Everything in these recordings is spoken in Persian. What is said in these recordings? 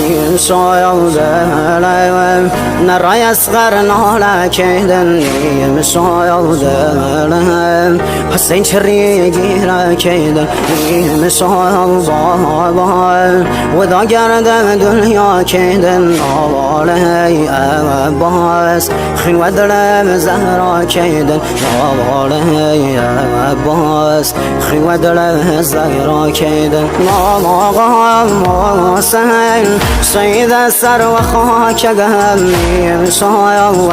نیم شایدم نرای اصغر ناله کدن نیم شایدم حسین چری گیره کدن نیم شایدم و دا گردم دنیا کدن آواله عباس خین و دلم زهرا کدن آواله عباس خین و دلم زهرا کدن آقا حسین سید سر و خاک گم شایم و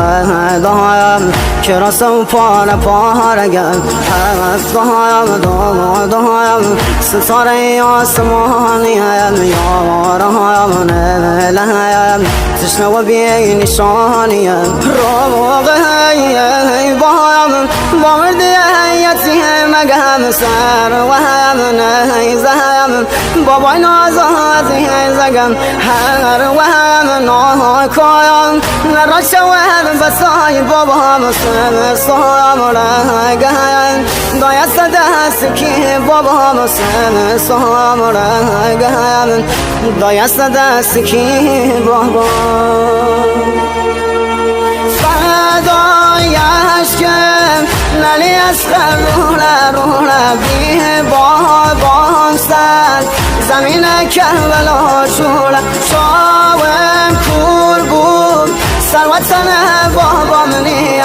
دایم که رسم پار گم هفتایم دایم ستاره آسمانیم یارایم نلیم تشنه و بی نشانیم روغی بایم باردی مگم سر و هم نیزم بابای نازازی زگم هر و هم ناکایم نراشه و هم بسای بابا مسلم سام رگم دایست دست کی بابا مسلم سام رگم دایست دست کی بابا فدایش کم نلی اسخر روله بیه بابام سر زمین کربلا شوله شاوم کور بود سروت سنه بابام نیه